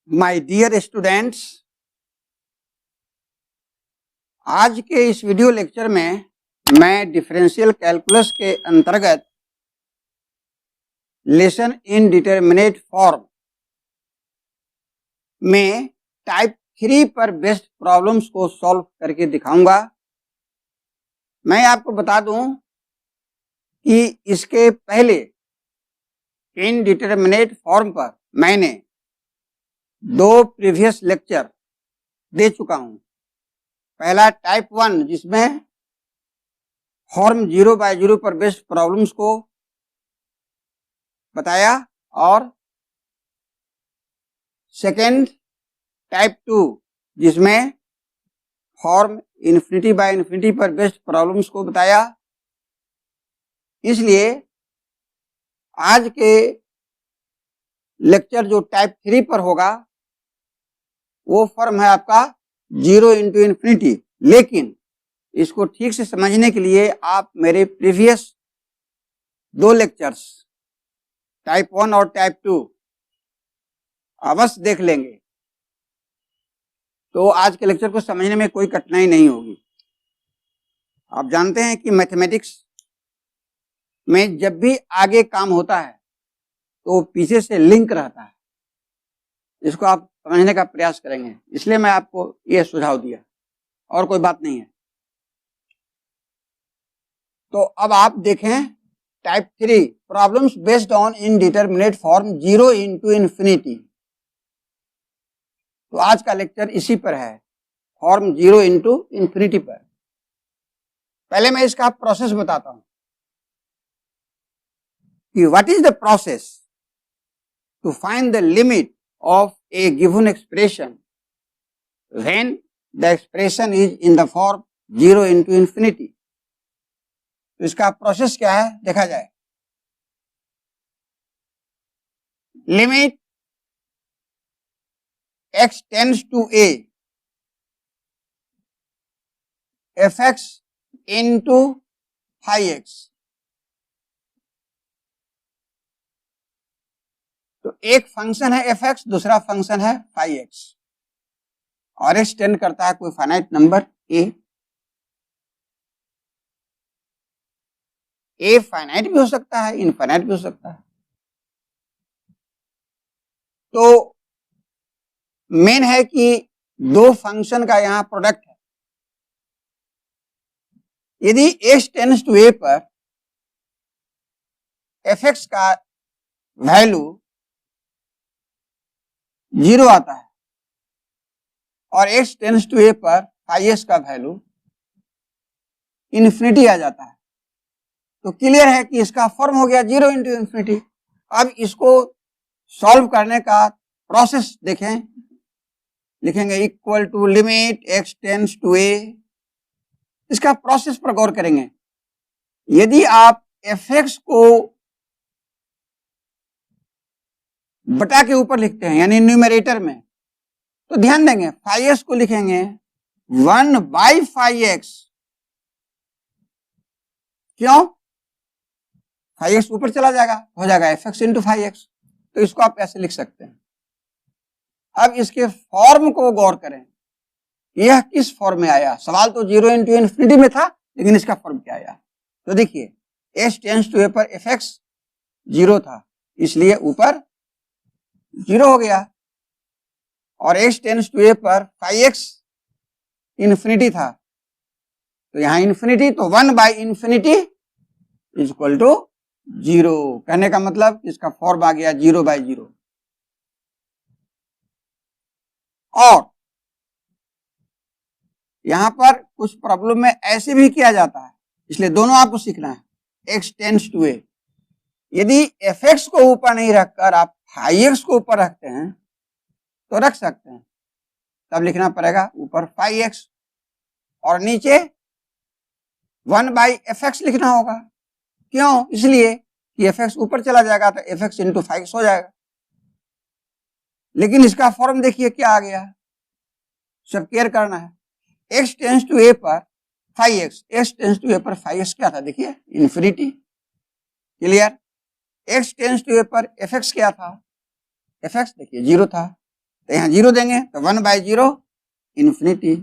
My dear students, आज के इस वीडियो लेक्चर में मैं डिफरेंशियल कैलकुलस के अंतर्गत लेसन इनडिटरमिनेट फॉर्म में टाइप 3 पर बेस्ड प्रॉब्लम्स को सॉल्व करके दिखाऊंगा। मैं आपको बता दूं कि इसके पहले इनडिटरमिनेट फॉर्म पर मैंने 2 प्रीवियस लेक्चर दे चुका हूं। पहला टाइप 1 जिसमें फॉर्म 0 बाय 0 पर बेस्ड प्रॉब्लम्स को बताया, और सेकेंड टाइप 2 जिसमें फॉर्म इन्फिनिटी बाय इन्फिनिटी पर बेस्ड प्रॉब्लम्स को बताया। इसलिए आज के लेक्चर जो टाइप 3 पर होगा वो फॉर्म है आपका 0 इंटू इन्फिनिटी। लेकिन इसको ठीक से समझने के लिए आप मेरे प्रीवियस 2 लेक्चर्स टाइप 1 और टाइप 2 अवश्य देख लेंगे, तो आज के लेक्चर को समझने में कोई कठिनाई नहीं होगी। आप जानते हैं कि मैथमेटिक्स में जब भी आगे काम होता है तो पीछे से लिंक रहता है। इसको आप समझने का प्रयास करेंगे, इसलिए मैं आपको यह सुझाव दिया, और कोई बात नहीं है। तो अब आप देखें type 3 problems based on indeterminate form 0 into infinity. तो आज का लेक्चर इसी पर है, फॉर्म 0 इंटू इन्फिनिटी पर। पहले मैं इसका प्रोसेस बताता हूं कि what is the process to find the limit of a given expression when the expression is in the form 0 into infinity. तो इसका प्रोसेस क्या है देखा जाए। Limit x tends to a fx into phi x। तो एक function है fx, दूसरा फंक्शन है फाई x, और x टेंड करता है कोई finite number a। A finite भी हो सकता है, इनफाइनाइट भी हो सकता है। तो मेन है कि 2 फंक्शन का यहां प्रोडक्ट है। यदि x टेंड्स टू a पर fx का वैल्यू 0 आता है और x टेंड्स टू a पर फाई x का वैल्यू इन्फिनिटी आ जाता है, तो क्लियर है कि इसका फॉर्म हो गया 0 इंटू इन्फिनिटी। अब इसको सॉल्व करने का प्रोसेस देखें। लिखेंगे equal to limit x tends to a। इसका प्रोसेस पर गौर करेंगे। यदि आप fx को बटा के ऊपर लिखते हैं यानी न्यूमरेटर में, तो ध्यान देंगे फाई x को लिखेंगे 1 बाई फाई x। क्यों? फाई x ऊपर चला जाएगा, हो जाएगा fx इंटू फाई x। तो इसको आप ऐसे लिख सकते हैं। अब इसके फॉर्म को गौर करें, यह किस फॉर्म में आया। सवाल तो 0 इंटू इन्फिनिटी में था, लेकिन इसका फॉर्म क्या आया। तो देखिए x टेंड्स टू a पर fx 0 था, इसलिए ऊपर 0 हो गया, और x टेंड्स टू a पर फाई x इन्फिनिटी था, तो यहां इन्फिनिटी, तो 1 by infinity is equal to 0। कहने का मतलब इसका फॉर्म आ गया 0 बाई 0। और यहां पर कुछ प्रॉब्लम में ऐसे भी किया जाता है, इसलिए दोनों आपको सीखना है। x टेंड्स टू a, यदि fx को ऊपर नहीं रखकर आप फाई x को ऊपर रखते हैं तो रख सकते हैं, तब लिखना पड़ेगा ऊपर फाई x और नीचे 1 बाई fx लिखना होगा। क्यों? इसलिए कि fx ऊपर चला जाएगा तो fx इंटू फाई x हो जाएगा। लेकिन इसका फॉर्म देखिए क्या आ गया, सब केयर करना है। x टेंड्स टू a पर phi x tends to a पर फाई x क्या था देखिए, infinity. Clear? x tends to a पर fx क्या था, fx देखिए 0 था, तो यहाँ 0 देंगे तो 1/0 इन्फिनिटी।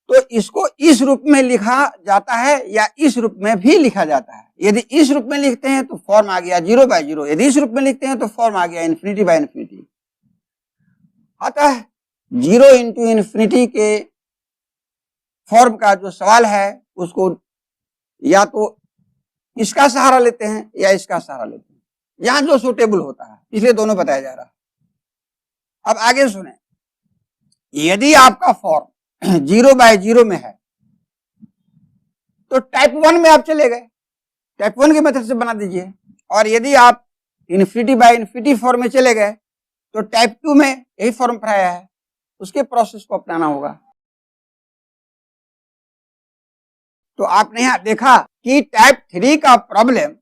तो इसको इस रूप में लिखा जाता है या इस रूप में भी लिखा जाता है। यदि इस रूप में लिखते हैं तो फॉर्म आ गया 0/0, यदि इस रूप में लिखते हैं तो फॉर्म आ गया इन्फिनिटी/इन्फिनिटी। अतः 0 इंटू इन्फिनिटी के फॉर्म का जो सवाल है उसको या तो इसका सहारा लेते हैं या इसका सहारा लेते हैं, यहां जो सुटेबल होता है, इसलिए दोनों बताया जा रहा है। अब आगे सुने, यदि आपका फॉर्म 0/0 में है तो टाइप 1 में आप चले गए, टाइप 1 के मेथड से बना दीजिए। और यदि आप इन्फिनिटी/इन्फिनिटी फॉर्म में चले गए तो टाइप 2 में यही फॉर्म पर आया है, उसके प्रोसेस को अपनाना होगा। तो आपने यहां देखा कि टाइप 3 का प्रॉब्लम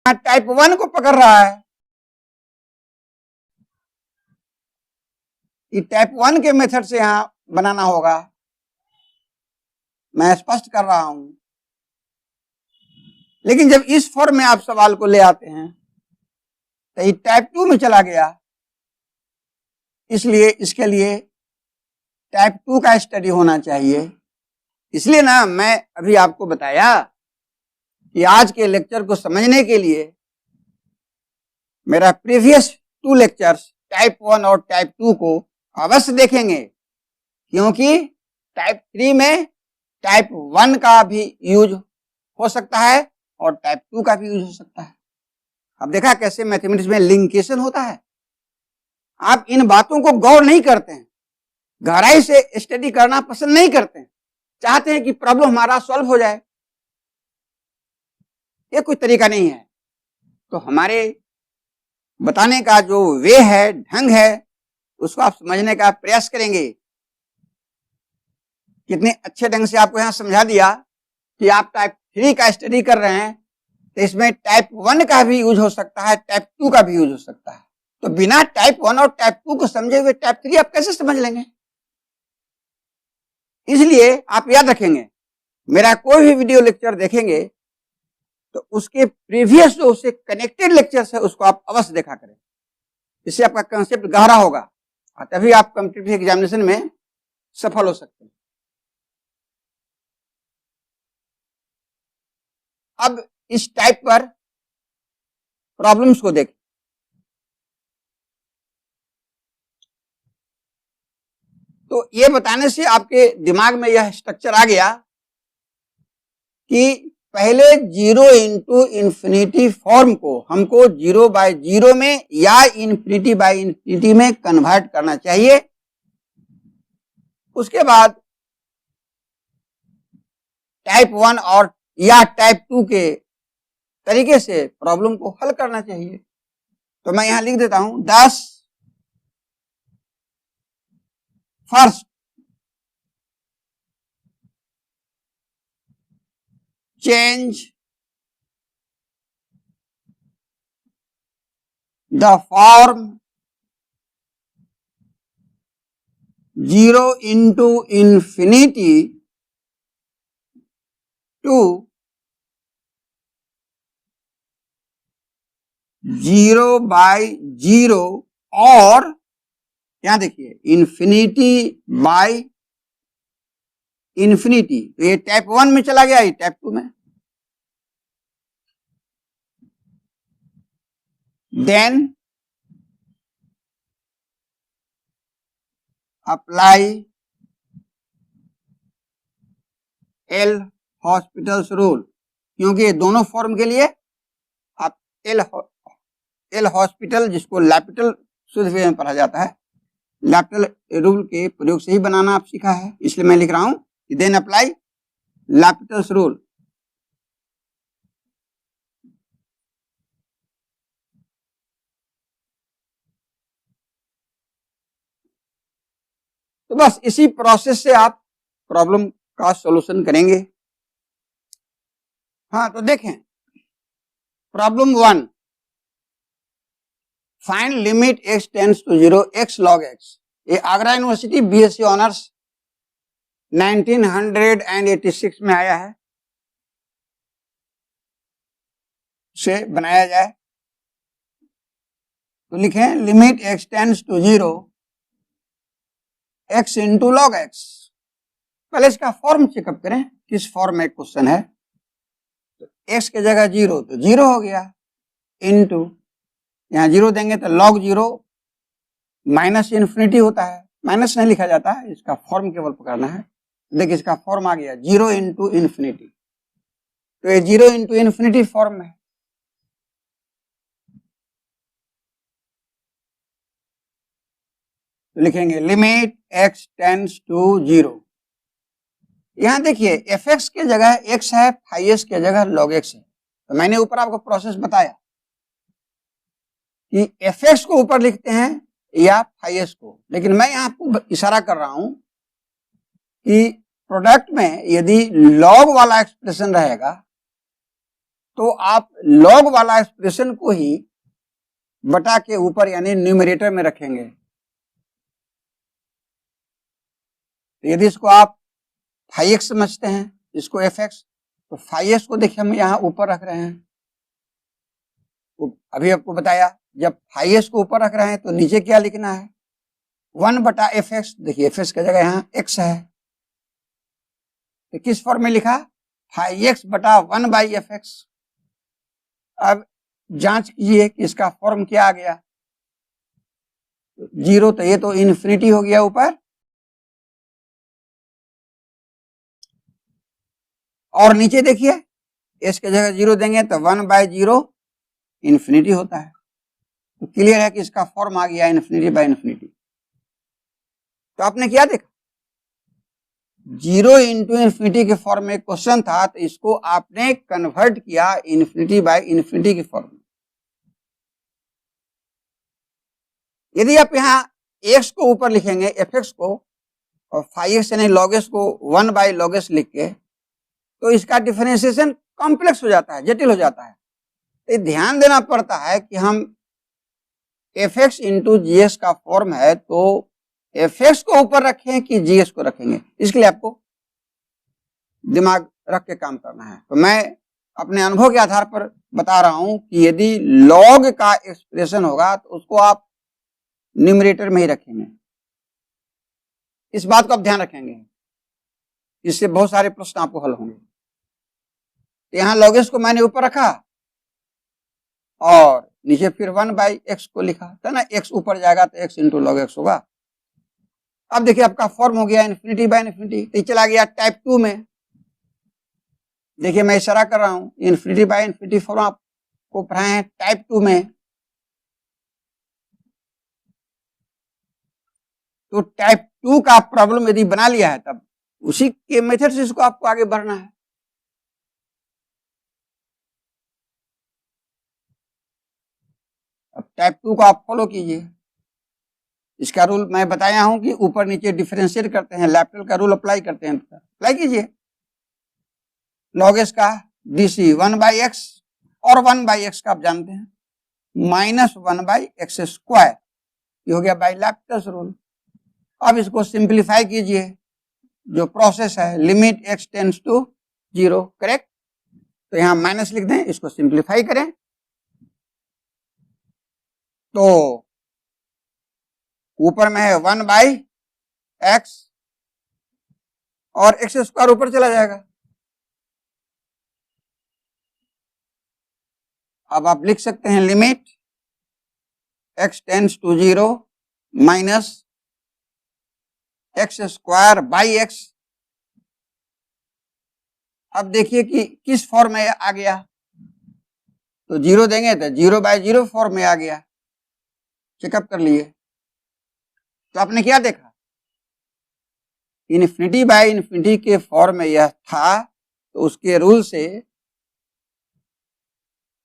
टाइप 1 को पकड़ रहा है, कि टाइप 1 के मेथड से यहां बनाना होगा। मैं स्पष्ट कर रहा हूं, लेकिन जब इस फॉर्म में आप सवाल को ले आते हैं तो ये टाइप 2 में चला गया, इसलिए इसके लिए टाइप 2 का स्टडी होना चाहिए। इसलिए ना मैं अभी आपको बताया कि आज के लेक्चर को समझने के लिए मेरा प्रीवियस 2 लेक्चर्स टाइप 1 और टाइप 2 को अवश्य देखेंगे, क्योंकि टाइप 3 में टाइप 1 का भी यूज हो सकता है और टाइप 2 का भी यूज हो सकता है। अब देखा कैसे मैथमेटिक्स में लिंकेशन होता है। आप इन बातों को गौर नहीं करते हैं, गहराई से स्टडी करना पसंद नहीं करते हैं, चाहते हैं कि प्रॉब्लम हमारा सॉल्व हो जाए। ये कोई तरीका नहीं है। तो हमारे बताने का जो वे है, ढंग है, उसको आप समझने का प्रयास करेंगे। कितने अच्छे ढंग से आपको यहां समझा दिया कि आप टाइप 3 का स्टडी कर रहे हैं तो इसमें टाइप 1 का भी यूज हो सकता है, टाइप 2 का भी यूज हो सकता है। तो बिना टाइप 1 और टाइप 2 को समझे हुए टाइप 3 आप कैसे समझ लेंगे? इसलिए आप याद रखेंगे, मेरा कोई भी वीडियो लेक्चर देखेंगे तो उसके प्रीवियस जो उससे कनेक्टेड लेक्चर्स है उसको आप अवश्य देखा करें। इससे आपका कंसेप्ट गहरा होगा और तभी आप कॉम्पिटिटिव एग्जामिनेशन में सफल हो सकते हैं। अब इस टाइप पर प्रॉब्लम्स को देखें। तो ये बताने से आपके दिमाग में यह स्ट्रक्चर आ गया कि पहले 0 इंटू इन्फिनिटी फॉर्म को हमको 0/0 में या इन्फिनिटी/इन्फिनिटी में कन्वर्ट करना चाहिए। उसके बाद टाइप 1 और या टाइप 2 के तरीके से प्रॉब्लम को हल करना चाहिए। तो मैं यहां लिख देता हूं 10 first change the form 0 into infinity to 0/0 और यहां देखिए इन्फिनिटी/इन्फिनिटी। तो ये टाइप 1 में चला गया, ये टाइप 2 में। Then apply L Hospital's rule, क्योंकि ये दोनों फॉर्म के लिए आप एल हॉस्पिटल, जिसको लैपिटल शुद्ध वे में पढ़ा जाता है, लैपिटल रूल के प्रयोग से ही बनाना आप सीखा है, इसलिए मैं लिख रहा हूं देन अप्लाई लैपिटल्स रूल। तो बस इसी प्रोसेस से आप प्रॉब्लम का सॉल्यूशन करेंगे। हाँ, तो देखें problem 1, find limit x tends to 0 x log x। ये आगरा यूनिवर्सिटी बीएससी ऑनर्स 1986 में आया है, से बनाया जाए। तो लिखें limit x tends to 0 x into log x। पहले इसका फॉर्म चेकअप करें किस फॉर्म में क्वेश्चन है। तो x की जगह 0 तो 0 हो गया, इंटू यहाँ 0 देंगे तो लॉग 0 माइनस इन्फिनिटी होता है, माइनस नहीं लिखा जाता है, इसका फॉर्म केवल पकड़ना है। देखिए इसका फॉर्म आ गया 0 इंटू इन्फिनिटी, तो ये 0 इंटू इन्फिनिटी फॉर्म है। तो लिखेंगे लिमिट x टेंड्स टू 0। यहां देखिए fx के जगह x है, फाइस के जगह log x है। तो मैंने ऊपर आपको प्रोसेस बताया कि fx को ऊपर लिखते हैं या फाइस को, लेकिन मैं यहां आपको इशारा कर रहा हूं कि प्रोडक्ट में यदि log वाला एक्सप्रेशन रहेगा तो आप log वाला एक्सप्रेशन को ही बटा के ऊपर यानी न्यूमरेटर में रखेंगे। तो यदि इसको आप फाइ एक्स समझते हैं, इसको एफ एक्स, तो फाइ एक्स को देखिए हम यहाँ ऊपर रख रहे हैं। तो अभी आपको बताया जब फाइ एक्स को ऊपर रख रहे हैं तो नीचे क्या लिखना है 1 बटा एफ एक्स। देखिए एफ एक्स की जगह यहाँ एक्स है, तो किस फॉर्म में लिखा फाइ एक्स बटा 1 बाई एफ एक्स। अब जांच कीजिए कि इसका फॉर्म क्या आ गया 0, तो ये तो इन्फिनिटी हो गया ऊपर, और नीचे देखिए एस के जगह 0 देंगे तो 1 बाई 0 इन्फिनिटी होता है। तो क्लियर है कि इसका फॉर्म आ गया इन्फिनिटी बाई इन्फिनिटी। तो आपने क्या देखा 0 इंटू इन्फिनिटी के फॉर्म में क्वेश्चन था, तो इसको आपने कन्वर्ट किया इन्फिनिटी बाई इन्फिनिटी के फॉर्म में। यदि आप यहाँ x को ऊपर लिखेंगे एफ एक्स को और फाइ एक्स यानी लॉग एस को 1 बाई लॉग एस लिख के, तो इसका डिफरेंशिएशन कॉम्प्लेक्स हो जाता है, जटिल हो जाता है। तो ध्यान देना पड़ता है कि हम F x into G S का फॉर्म है तो एफ एक्स को ऊपर रखें कि जी एस को रखेंगे, इसके लिए आपको दिमाग रख के काम करना है। तो मैं अपने अनुभव के आधार पर बता रहा हूं कि यदि लॉग का एक्सप्रेशन होगा तो उसको आप न्यूमरेटर में ही रखेंगे। इस बात को आप ध्यान रखेंगे, इससे बहुत सारे प्रश्न आपको हल होंगे। यहां log s को मैंने ऊपर रखा और नीचे फिर 1 बाई एक्स को लिखा, तो ना x ऊपर जाएगा तो x इंटू लॉग एक्स होगा। अब देखिए आपका फॉर्म हो गया इन्फिनिटी बाई इन्फिनिटी। तो चला गया टाइप 2 में। देखिए मैं इशारा कर रहा हूं इन्फिनिटी बाई इन्फिनिटी फॉर्म आपको पढ़ाए हैं टाइप 2 में। तो टाइप 2 का प्रॉब्लम यदि बना लिया है तब उसी के मेथड से इसको आपको आगे बढ़ना है। अब टाइप 2 को आप फॉलो कीजिए। इसका रूल मैं बताया हूं कि ऊपर नीचे डिफरेंशिएट करते हैं, लैप्टल का रूल अप्लाई करते हैं। अप्लाई कीजिए लॉग एस का डीसी 1 बाई एक्स और 1 बाई एक्स का आप जानते हैं माइनस 1 बाई एक्स स्क्वायर, ये हो गया बाई लैप्टल्स रूल। अब इसको सिंप्लीफाई कीजिए, जो प्रोसेस है limit x tends to 0, correct. तो यहां माइनस लिख दें, इसको सिंप्लीफाई करें तो ऊपर में है 1 बाई एक्स और एक्स स्क्वायर ऊपर चला जाएगा। अब आप लिख सकते हैं limit x tends to 0 minus x square by x. अब देखिए कि किस फॉर्म में आ गया, तो 0 देंगे तो 0 बाई 0 फॉर्म में आ गया। चेकअप कर लिए तो आपने क्या देखा इन्फिनिटी बाई इन्फिनिटी के फॉर्म में यह था, तो उसके रूल से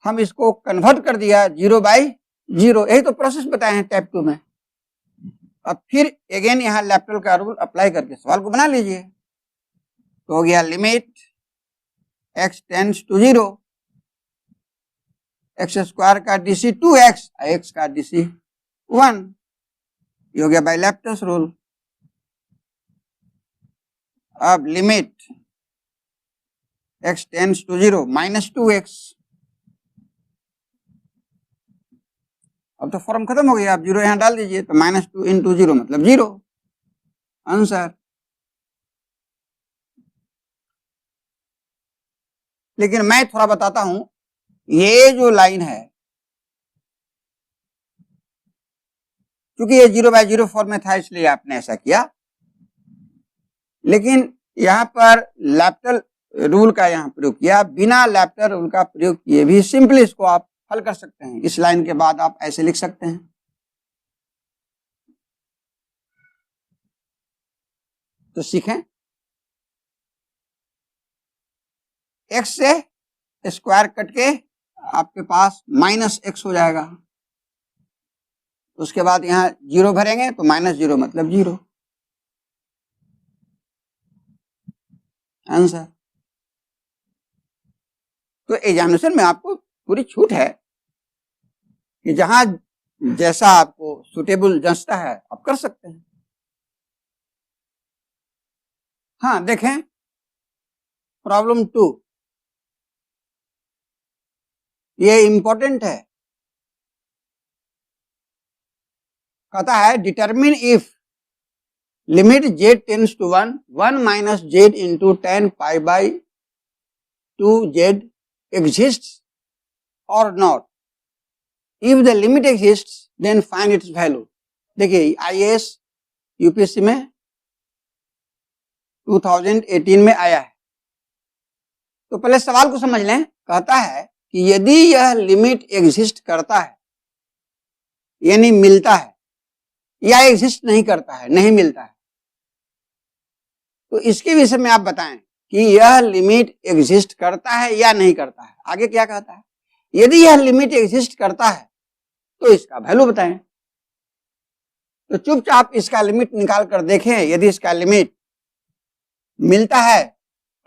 हम इसको कन्वर्ट कर दिया 0 बाई 0। यही तो प्रोसेस बताए हैं टाइप 2 में। अब फिर अगेन यहां लैप्टल का रूल अप्लाई करके सवाल को बना लीजिए। तो हो गया limit x tends to 0 x square का डीसी 2x एक्स का डीसी 1, ये हो गया बाई लैप्टल्स रूल। अब limit x tends to 0 minus 2x। अब तो फॉर्म खत्म हो गया, आप जीरो यहां डाल दीजिए, तो -2 इंटू जीरो मतलब जीरो, आंसर। लेकिन मैं थोड़ा बताता हूं, ये जो लाइन है, क्योंकि ये 0/0 फॉर्म में था इसलिए आपने ऐसा किया, लेकिन यहां पर लैप्टल रूल का यहां प्रयोग किया, बिना लैप्टल रूल का प्रयोग किए भी सिंपली इसको आप हल कर सकते हैं। इस लाइन के बाद आप ऐसे लिख सकते हैं, तो सीखें। x से स्क्वायर कट के आपके पास -x हो जाएगा, उसके बाद यहां जीरो भरेंगे तो -0 मतलब जीरो, आंसर। तो एग्जामिनेशन में आपको पूरी छूट है कि जहां जैसा आपको सुटेबल जंचता है आप कर सकते हैं। हाँ देखें, प्रॉब्लम 2 ये इंपॉर्टेंट है, कहता है determine if limit z tends to 1 minus z into tan pi by 2z exists or not. If the limit exists, then find its value. देखिए IAS यूपीएससी में 2018 में आया है, तो पहले सवाल को समझ लें। कहता है कि यदि यह लिमिट एग्जिस्ट करता है, यानी मिलता है, या एग्जिस्ट नहीं करता है, नहीं मिलता है, तो इसके विषय में आप बताएं कि यह लिमिट एग्जिस्ट करता है या नहीं करता है। आगे क्या कहता है, यदि यह लिमिट एग्जिस्ट करता है तो इसका वैल्यू बताएं। तो चुपचाप इसका लिमिट निकाल कर देखें, यदि इसका लिमिट मिलता है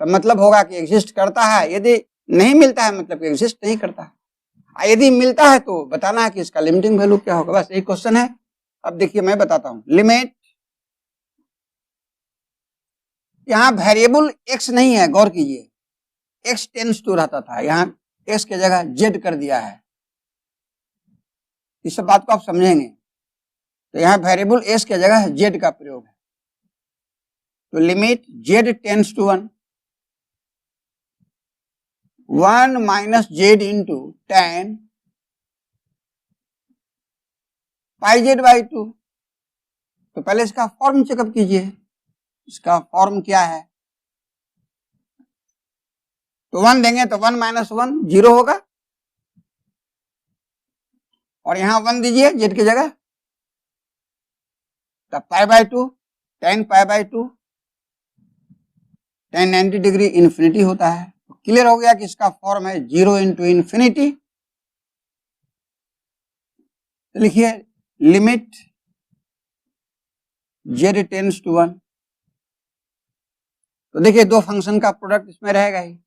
तो मतलब होगा कि एग्जिस्ट करता है, यदि नहीं मिलता है मतलब कि एग्जिस्ट नहीं करता है। यदि मिलता है तो बताना है कि इसका लिमिटिंग वैल्यू क्या होगा, बस यही क्वेश्चन है। अब देखिए मैं बताता हूं, लिमिट, यहां वेरिएबल x नहीं है, गौर कीजिए, x टेंड्स टू रहता था, यहां x की जगह z कर दिया है, इस सब बात को आप समझेंगे। तो यहां वेरिएबल s की जगह z का प्रयोग है, तो limit z tends to 1 minus z into tan pi z by 2। तो पहले इसका फॉर्म चेकअप कीजिए, इसका फॉर्म क्या है, तो 1 देंगे तो 1 माइनस 1 0 होगा, और यहां 1 दीजिए z की जगह, तो pi by 2 tan pi by 2 tan 90 degree infinity होता है। तो क्लियर हो गया कि इसका फॉर्म है 0 इंटू इन्फिनिटी। तो लिखिए लिमिट z टेंड्स टू 1, तो देखिए दो फंक्शन का प्रोडक्ट इसमें रहेगा ही।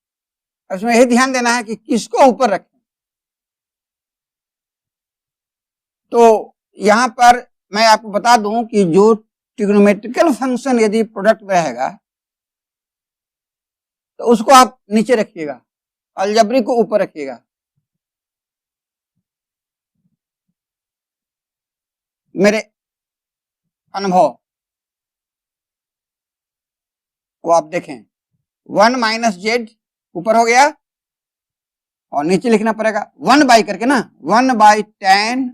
इसमें यही ध्यान देना है कि किसको ऊपर रखें। तो यहां पर मैं आपको बता दूं कि जो ट्रिग्नोमेट्रिकल फंक्शन यदि प्रोडक्ट में रहेगा तो उसको आप नीचे रखिएगा, अलजेब्रिक को ऊपर रखिएगा। मेरे अनुभव को आप देखें, 1 माइनस जेड ऊपर हो गया और नीचे लिखना पड़ेगा 1 बाई करके ना, 1 by tan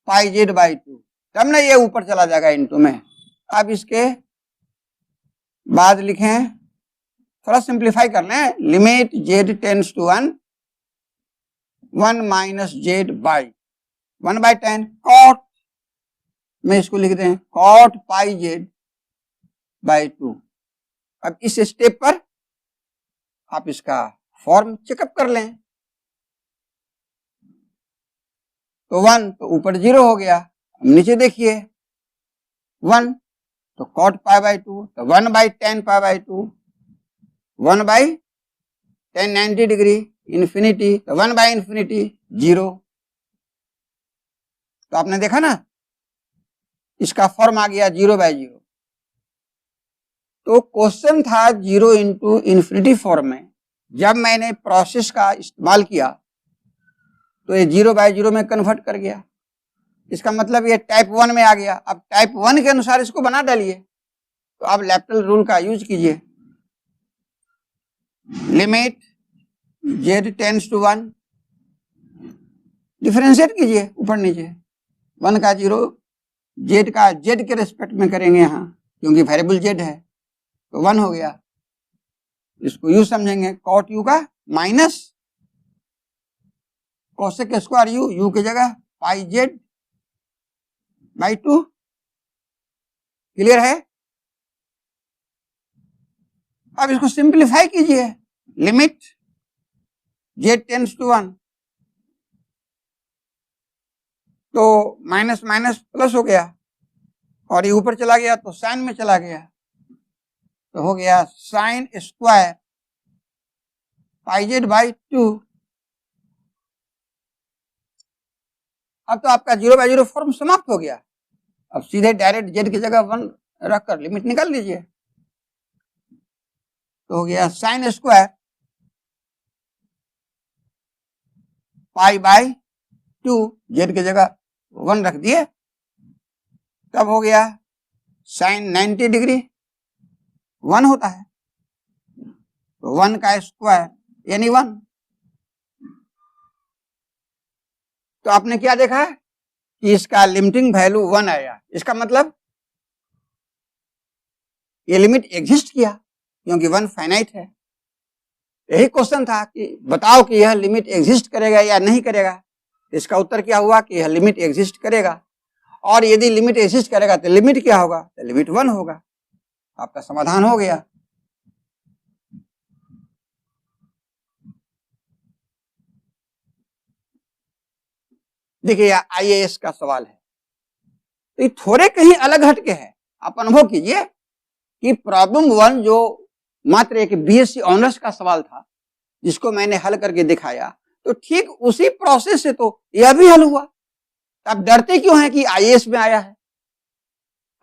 pi Z by 2, तब ना ये ऊपर चला जाएगा इनटू में। अब इसके बाद लिखें, थोड़ा सिंप्लीफाई कर लें, limit z tends to 1 minus z by 1 by 10 cot में इसको लिख दें कॉट पाई जेड बाई 2। अब इस स्टेप पर आप इसका फॉर्म चेकअप कर लें, तो 1 तो ऊपर 0 हो गया, नीचे देखिए 1 तो कॉट पाई बाई 2, तो 1 by 10 pi by 2, 1 by 10 90 degree infinity, तो 1 बाई इन्फिनिटी 0। तो आपने देखा ना इसका फॉर्म आ गया 0 बाई 0। तो क्वेश्चन था 0 इंटू इन्फिनिटी फॉर्म में, जब मैंने प्रोसेस का इस्तेमाल किया तो ये 0/0 में कन्वर्ट कर गया। इसका मतलब ये टाइप 1 में आ गया। अब टाइप 1 के अनुसार इसको बना डालिए। तो आप लैप्टल रूल का यूज कीजिए। Limit z tends to 1, differentiate कीजिए ऊपर नीचे। 1 का 0, z का z के रेस्पेक्ट में करेंगे यहाँ, क्योंकि वेरिएबल z है, तो 1 हो गया। इसको यू समझेंगे, कॉट यू का minus cosec square you, you की जगह पाई जेड बाई 2। क्लियर है? अब इसको सिंप्लीफाई कीजिए। लिमिट z टेंड्स टू 1, तो माइनस माइनस प्लस हो गया, और ये ऊपर चला गया तो साइन में चला गया, तो हो गया sign square pi Z by 2। अब तो आपका 0/0 फॉर्म समाप्त हो गया। अब सीधे डायरेक्ट जेड की जगह 1 रखकर लिमिट निकाल लीजिए, तो हो गया sign square pi by 2, Z की जगह 1 रख दिए, तब हो गया साइन 90 डिग्री 1 होता है, तो 1 का स्क्वायर यानी 1। तो आपने क्या देखा कि इसका लिमिटिंग वैल्यू 1 आया। इसका मतलब ये लिमिट एग्जिस्ट किया, क्योंकि 1 फाइनाइट है। यही क्वेश्चन था कि बताओ कि यह लिमिट एग्जिस्ट करेगा या नहीं करेगा। इसका उत्तर क्या हुआ कि यह लिमिट एग्जिस्ट करेगा, और यदि लिमिट एग्जिस्ट करेगा तो लिमिट क्या होगा, तो लिमिट 1 होगा। आपका समाधान हो गया। देखिए IAS का सवाल है, तो ये थोड़े कहीं अलग हटके है। आप अनुभव कीजिए कि प्रॉब्लम 1 जो मात्र एक BSc ऑनर्स का सवाल था, जिसको मैंने हल करके दिखाया, तो ठीक उसी प्रोसेस से तो यह भी हल हुआ। अब डरते क्यों हैं कि IAS में आया है?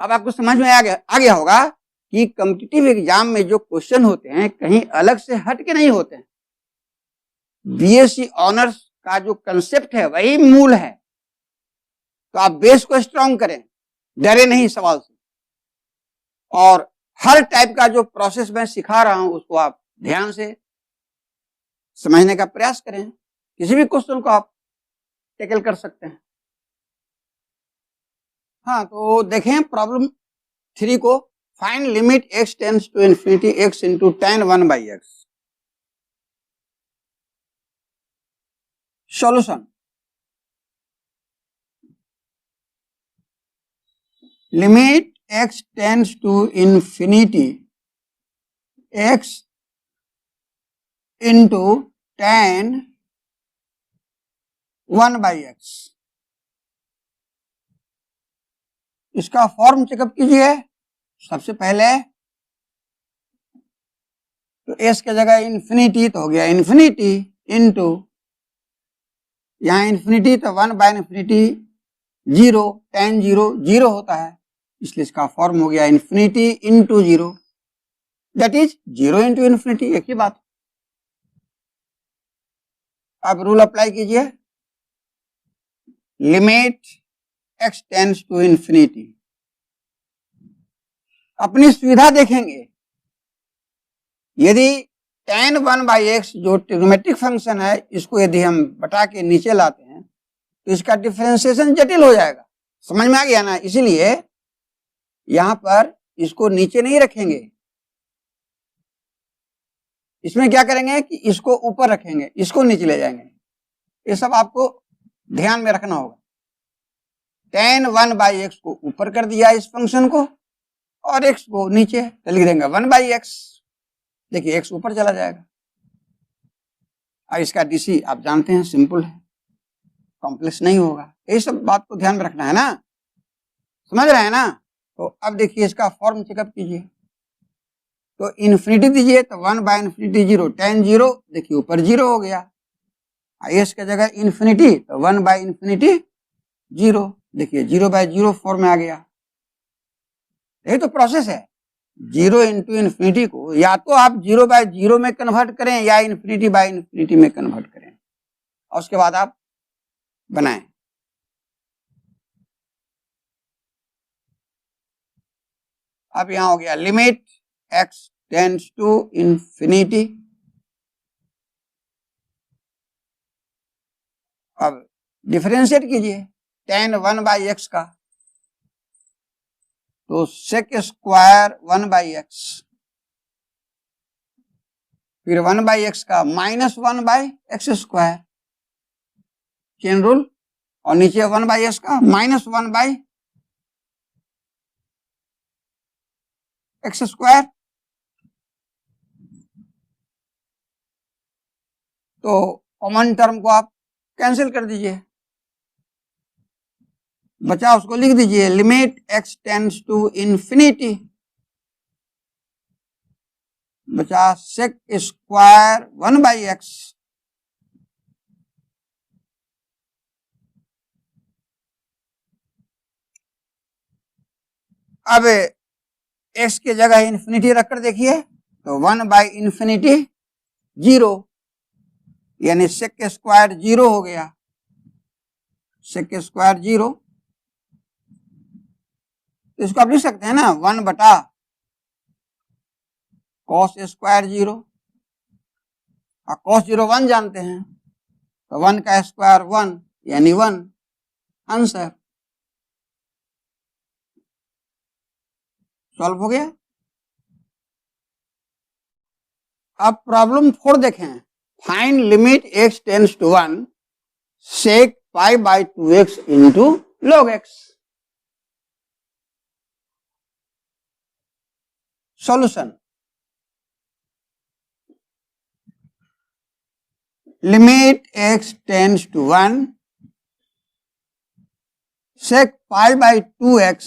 अब आपको समझ में आ गया होगा कि कॉम्पिटिटिव एग्जाम में जो क्वेश्चन होते हैं कहीं अलग से हट के नहीं होते हैं। BSc ऑनर्स का जो कंसेप्ट है वही मूल है। तो आप बेस को स्ट्रांग करें, डरे नहीं सवाल से, और हर टाइप का जो प्रोसेस मैं सिखा रहा हूं उसको आप ध्यान से समझने का प्रयास करें। किसी भी क्वेश्चन को आप टैकल कर सकते हैं। हाँ, तो देखें प्रॉब्लम 3 को। Find limit x tends to infinity x into tan 1/x। Solution, limit x tends to infinity x into tan 1/x। इसका फॉर्म चेकअप कीजिए। सबसे पहले तो s के जगह इन्फिनिटी, तो हो गया इन्फिनिटी इंटू, यहाँ इन्फिनिटी तो 1/∞, 0, tan 0 0 होता है, इसलिए इसका फॉर्म हो गया infinity into 0, that is 0 into infinity. एक ही बात। अब रूल अप्लाई कीजिए। Limit x tends to infinity, अपनी सुविधा देखेंगे। यदि tan 1/x जो ट्रिग्नोमेट्रिक फंक्शन है, इसको यदि हम बटा के नीचे लाते हैं तो इसका डिफरेंशिएशन जटिल हो जाएगा। समझ में आ गया ना? इसीलिए यहां पर इसको नीचे नहीं रखेंगे, इसमें क्या करेंगे कि इसको ऊपर रखेंगे, इसको नीचे ले जाएंगे। ये सब आपको ध्यान में रखना होगा। tan 1/x को ऊपर कर दिया इस फंक्शन को, और x को नीचे, तो लिख देंगे 1/x। देखिए x ऊपर चला जाएगा। अब इसका DC आप जानते हैं सिंपल है, कॉम्प्लेक्स नहीं होगा। यही सब बात को ध्यान में रखना है ना, समझ रहे हैं ना? तो अब देखिए इसका फॉर्म चेकअप कीजिए। तो इन्फिनिटी दीजिए तो 1/∞ 0, tan 0, देखिए ऊपर 0 हो गया। s के जगह इन्फिनिटी तो 1/∞ 0, देखिए 0/0 फॉर्म में आ गया। यही तो प्रोसेस है। 0 इंटू इन्फिनिटी को या तो आप 0/0 में कन्वर्ट करें या इन्फिनिटी/∞ में कन्वर्ट करें, और उसके बाद आप बनाएं। अब यहां हो गया limit x tends to infinity. अब डिफरेंशिएट कीजिए tan 1/x का, तो sec स्क्वायर 1/x, फिर 1/x का -1/x स्क्वायर, चेन रूल, और नीचे 1/x का -1/x स्क्वायर। तो कॉमन टर्म को आप कैंसिल कर दीजिए, बचा उसको लिख दीजिए limit x tends to infinity, बचा sec स्क्वायर 1/x अब x की जगह इंफिनिटी रखकर देखिए तो 1/इंफिनिटी 0, यानी sec स्क्वायर 0 हो गया, sec स्क्वायर 0। तो इसको आप लिख सकते हैं ना 1/cos स्क्वायर 0, और cos 0 1 जानते हैं, तो 1 का स्क्वायर 1 यानी 1, आंसर सॉल्व हो गया। अब प्रॉब्लम 4 देखें, find limit x tends to 1 sec π/2x into log x। Solution, limit x tends to 1 sec π/2x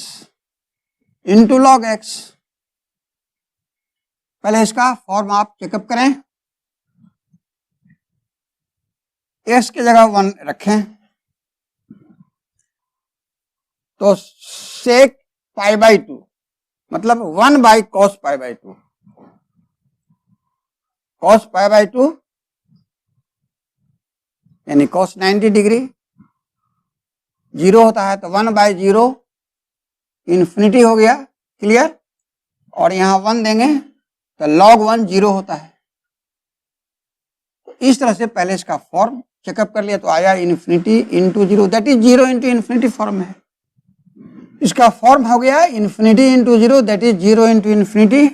into log x। पहले इसका फॉर्म आप चेकअप करें, x की जगह 1 रखें, तो sec π/2 मतलब 1/cos π/2, cos π/2 यानी cos 90 डिग्री, 0 होता है तो 1/0 इंफिनिटी हो गया, क्लियर। और यहां 1 देंगे तो log 1 0 होता है। तो इस तरह से पहले इसका फॉर्म चेकअप कर लिया तो आया infinity into 0, that is 0 into infinity form है। इसका फॉर्म हो गया infinity into 0, that is 0 into infinity,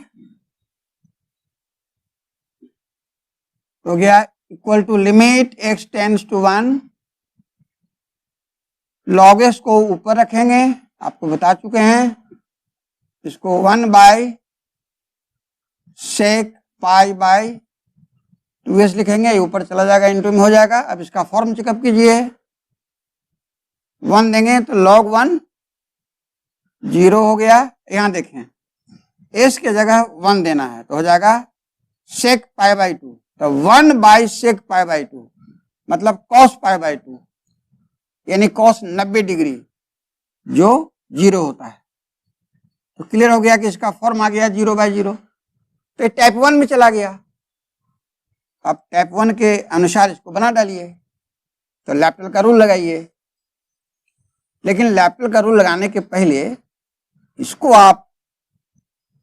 हो गया equal to limit x tends to 1, log x को ऊपर रखेंगे, आपको बता चुके हैं, इसको 1/sec π/2s लिखेंगे, ये ऊपर चला जाएगा, इंटू में हो जाएगा। अब इसका फॉर्म चेकअप कीजिए, 1 देंगे तो log 1 0 हो गया। यहां देखें s की जगह 1 देना है तो हो जाएगा sec π/2, तो 1/sec π/2 मतलब cos π/2 यानी cos 90 डिग्री जो 0 होता है। तो क्लियर हो गया कि इसका फॉर्म आ गया 0/0। तो ये टाइप 1 में चला गया। अब टाइप 1 के अनुसार इसको बना डालिए, तो लैप्टल का रूल लगाइए, लेकिन लैप्टल का रूल लगाने के पहले इसको आप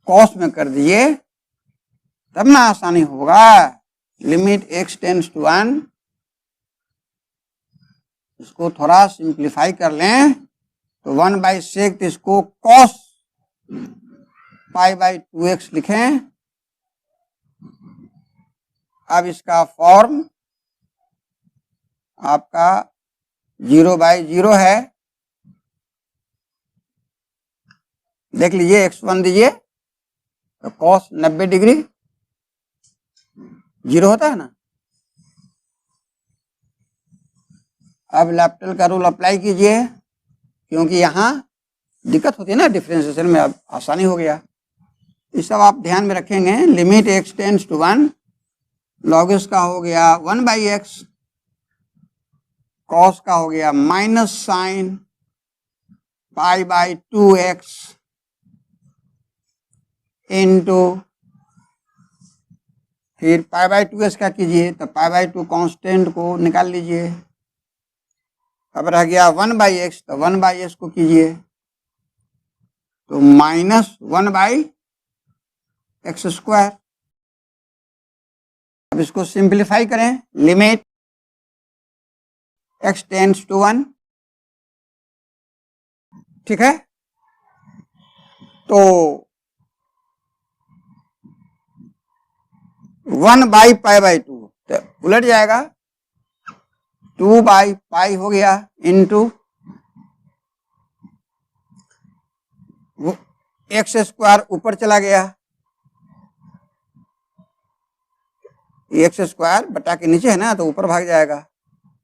cos में कर दिए तब ना आसानी होगा। लिमिट x टेंड्स टू 1, इसको थोड़ा सिंप्लीफाई कर लें तो 1/sec, इसको cos π/2x लिखें। अब इसका फॉर्म आपका 0/0 है, देख लीजिए x1 दीजिए तो cos 90 डिग्री 0 होता है ना। अब लैप्टल का रूल अप्लाई कीजिए, क्योंकि यहां दिक्कत होती है ना डिफरेंशिएशन में, अब आसानी हो गया। ये सब आप ध्यान में रखेंगे। Limit x tends to 1, log x का हो गया 1/x, cos का हो गया माइनस साइन π/2x इंटू, फिर π/2s का कीजिए तो π/2 कांस्टेंट को निकाल लीजिए, अब रह गया 1/x, तो 1/x को कीजिए तो -1/x²। अब इसको सिंप्लीफाई करें, लिमिट x टेंड्स टू 1, ठीक है। तो 1/π/2 तो उलट जाएगा, 2/π हो गया इंटू x² ऊपर चला गया, x² बटा के नीचे है ना तो ऊपर भाग जाएगा,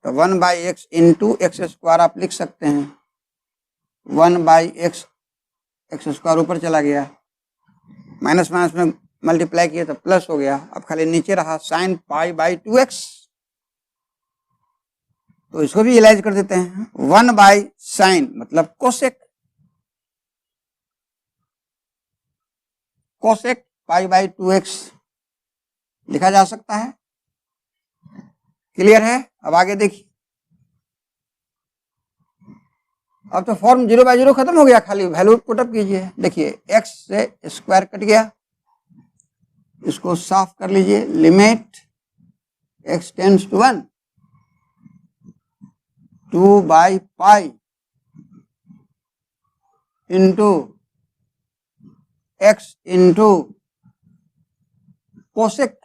तो 1/x इंटू x² आप लिख सकते हैं। 1/x, x² ऊपर चला गया, माइनस माइनस में मल्टीप्लाई किया तो प्लस हो गया। अब खाली नीचे रहा sin π/2x, तो इसको भी इलाज कर देते हैं। 1/sin मतलब कोसेक, कोसेक π/2x लिखा जा सकता है। क्लियर है? अब आगे देखिए, अब तो फॉर्म 0/0 खत्म हो गया, खाली वैल्यू पुटअप कीजिए। देखिए x से स्क्वायर कट गया, इसको साफ कर लीजिए। Limit x tends to 1, 2/π into x into cosec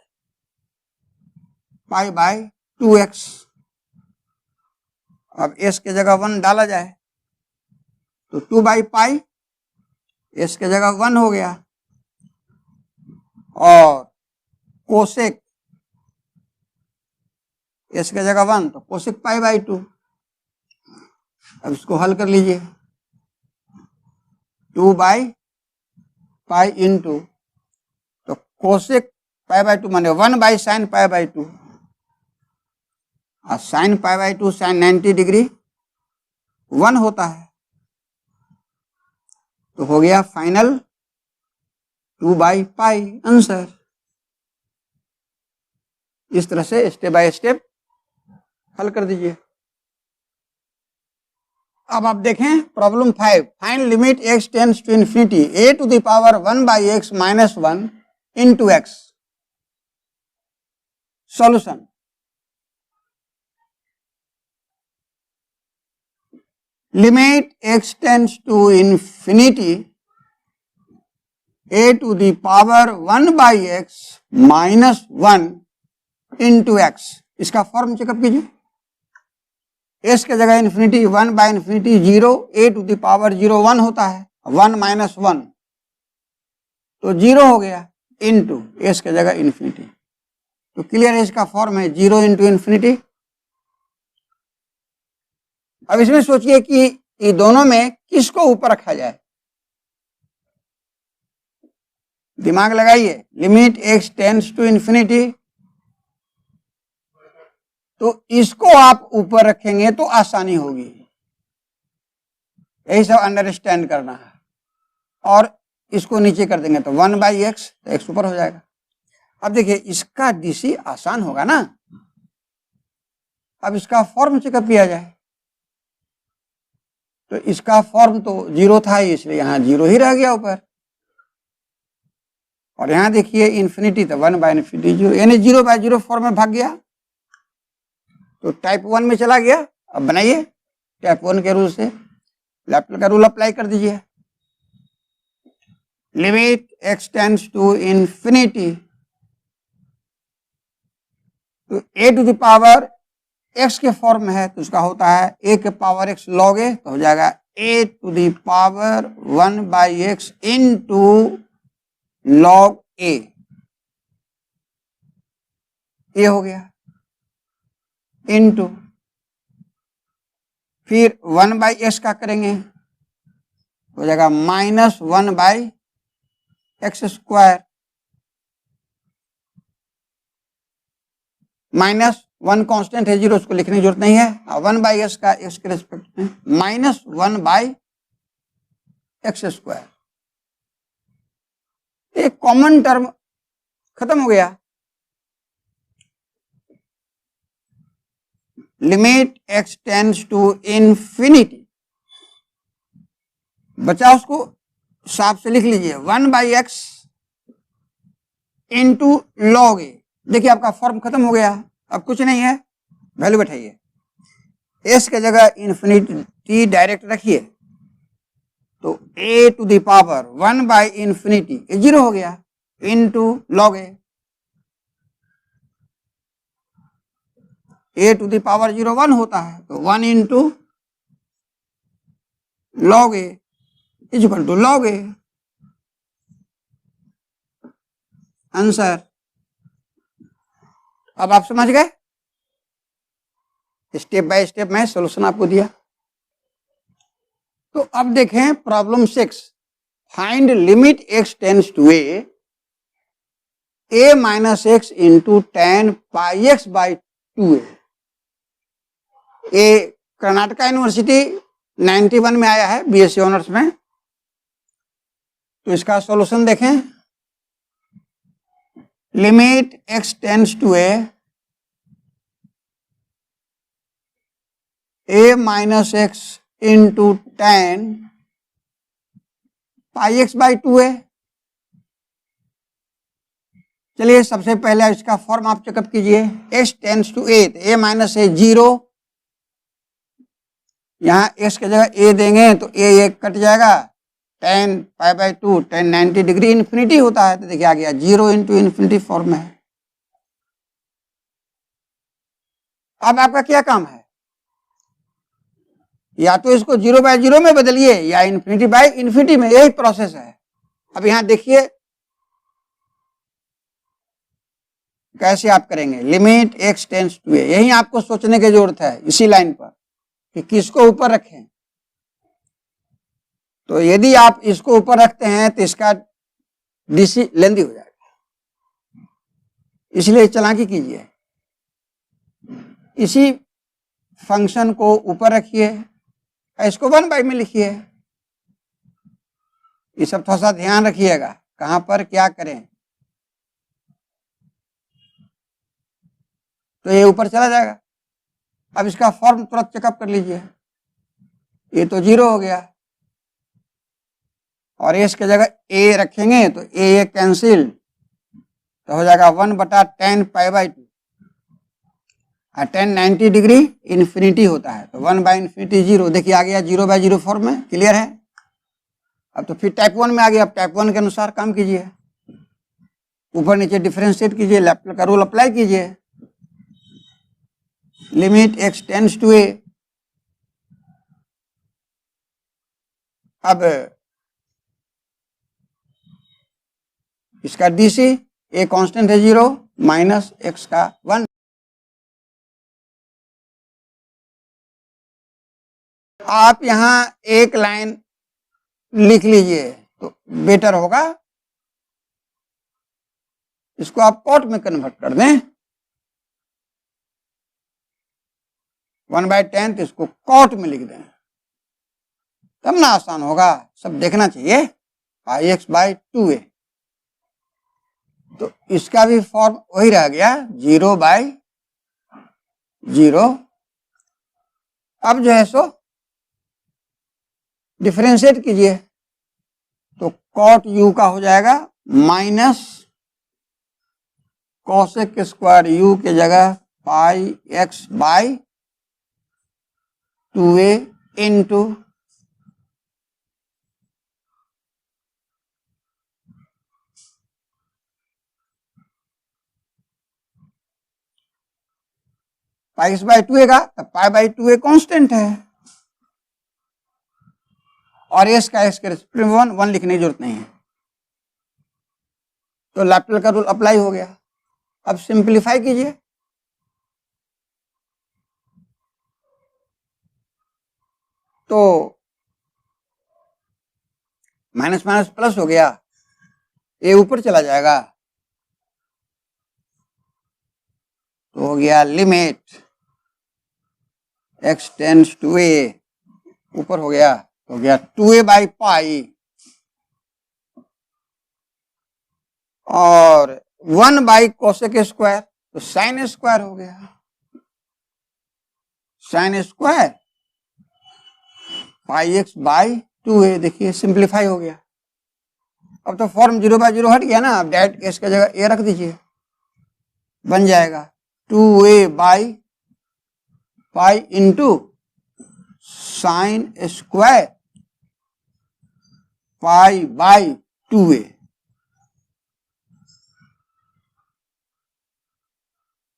π/2x। अब s के जगह 1 डाला जाए तो 2/π, s के जगह 1 हो गया, और कोसेक s के जगह 1 तो कोसेक π/2। अब इसको हल कर लीजिए, 2/π इंटू तो कोसेक π/2 माने 1/sin π/2, और sin π/2 sin 90 डिग्री 1 होता है, तो हो गया फाइनल 2/π आंसर। इस तरह से स्टेप बाय स्टेप हल कर दीजिए। अब आप देखें problem 5, find limit x tends to infinity a⁴ 1/x-1 into x। Solution, limit x tends to infinity a⁴ 1/x-1 into x। इसका फॉर्म चेकअप कीजिए। s के जगह इन्फिनिटी 1/∞ 0, a⁴ 1 होता है, 1 - 1 तो 0 हो गया, इंटू s के जगह इन्फिनिटी। तो क्लियर है, इसका फॉर्म है 0 इंटू इन्फिनिटी। अब इसमें सोचिए कि ये दोनों में किसको ऊपर रखा जाए, दिमाग लगाइए। Limit x tends to infinity, तो इसको आप ऊपर रखेंगे तो आसानी होगी, यही सब अंडरस्टैंड करना है। और इसको नीचे कर देंगे तो 1/x, तो x ऊपर हो जाएगा। अब देखिए इसका डीसी आसान होगा ना। अब इसका फॉर्म चेकअप किया जाए, तो इसका फॉर्म तो 0 था, इसलिए यहां 0 ही रह गया ऊपर, और यहां देखिए इन्फिनिटी तो 1/∞ 0, यानी 0/0 फॉर्म में भाग गया, तो टाइप 1 में चला गया। अब बनाइए टाइप 1 के रूल से, लैप्लास का रूल अप्लाई कर दीजिए। Limit x tends to infinity, तो a⁴ x के फॉर्म में है, तो उसका होता है a⁴x log a, तो हो जाएगा a⁴ 1/x into log a, ये हो गया, इंटू फिर 1/x का करेंगे, हो जाएगा -1/x², -1 कांस्टेंट है 0, उसको लिखने की जरूरत नहीं है। 1/s का x के रेस्पेक्ट में -1/x², एक कॉमन टर्म खत्म हो गया। Limit x tends to infinity, बचा उसको साफ से लिख लीजिए 1/x इंटू लॉग ए। देखिए आपका फॉर्म खत्म हो गया, अब कुछ नहीं है, वैल्यू बैठाइए, s के जगह इन्फिनिटी डायरेक्ट रखिए, तो a टू द पावर 1/इन्फिनिटी, ये 0 हो गया, into log a to the power 0 1 होता है, तो 1 into log a is equal to log a। Answer. अब आप समझ गए, स्टेप बाय स्टेप मैं सॉल्यूशन आपको दिया। तो अब देखें problem 6, find limit x tends to a minus x into tan pi x by 2a। ये कर्नाटका यूनिवर्सिटी 91 में आया है बीएससी ऑनर्स में। तो इसका सॉल्यूशन देखें, limit x tends to a minus x into tan pi x by 2a। चलिए सबसे पहले इसका फॉर्म आप चेकअप कीजिए, x टेंड्स टू a, तो a माइनस ए 0, यहाँ x के जगह a देंगे तो a कट जाएगा, ten pi by 2, ten 90 degree infinity होता है, तो देखिए आ गया 0 इंटू इन्फिनिटी फॉर्म है। अब आपका क्या काम है, या तो इसको 0/0 में बदलिए या इन्फिनिटी बाई इन्फिनिटी में, यही प्रोसेस है। अब यहां देखिए कैसे आप करेंगे, limit x tends to a, यही आपको सोचने की जरूरत है इसी लाइन पर कि किसको ऊपर रखें। तो यदि आप इसको ऊपर रखते हैं तो इसका डीसी लेंदी हो जाएगा, इसलिए चालाकी कीजिए, इसी फंक्शन को ऊपर रखिए, इसको 1/, में लिखिए। ये सब थोड़ा सा ध्यान रखिएगा कहां पर क्या करें, तो ये ऊपर चला जाएगा। अब इसका फॉर्म तुरंत चेकअप कर लीजिए, ये तो 0 हो गया, और इसके जगह a रखेंगे तो a कैंसिल, तो हो जाएगा 1/10 पाई बाई 2, और 10 90 डिग्री इन्फिनिटी होता है, तो 1/इन्फिनिटी 0। देखिए आ गया 0/0 फॉर्म में, क्लियर है। अब तो फिर टाइप 1 में आ गया, अब टाइप 1 के अनुसार काम कीजिए, ऊपर नीचे डिफरेंशिएट कीजिए, लैप्लास का रूल अप्लाई कीजिए, limit x tends to a। अब इसका डीसी, a कांस्टेंट है 0, माइनस x का 1। आप यहां एक लाइन लिख लीजिए तो बेटर होगा, इसको आप कॉट में कन्वर्ट कर दें, 1/10, तो इसको कॉट में लिख दें, तब ना आसान होगा। सब देखना चाहिए, पाई एक्स बाई 2a, तो इसका भी फॉर्म वही रह गया 0/0। अब जो है सो डिफरेंशिएट कीजिए, तो कॉट u का हो जाएगा माइनस कॉसेक स्क्वायर u के जगह pi x by 2a into pi x by 2a का, पाई बाई 2a कांस्टेंट है, और एस का एक्स के रेस्पेक्ट में 1 लिखने की जरूरत नहीं है, तो लैप्लास का रूल अप्लाई हो गया। अब सिंप्लीफाई कीजिए, तो माइनस माइनस प्लस हो गया, ए ऊपर चला जाएगा, तो हो गया limit x tends to a, ऊपर हो गया, हो गया 2a बाई पाई, और 1 बाई कोसेक स्क्वायर, तो साइन स्क्वायर हो गया। Sign square pi x by 2a, देखिए सिंप्लीफाई हो गया। अब तो फॉर्म 0/0 हट गया ना, अब डायरेक्ट एस की जगह ए रख दीजिए, बन जाएगा 2a by pi into sine square pi by 2a,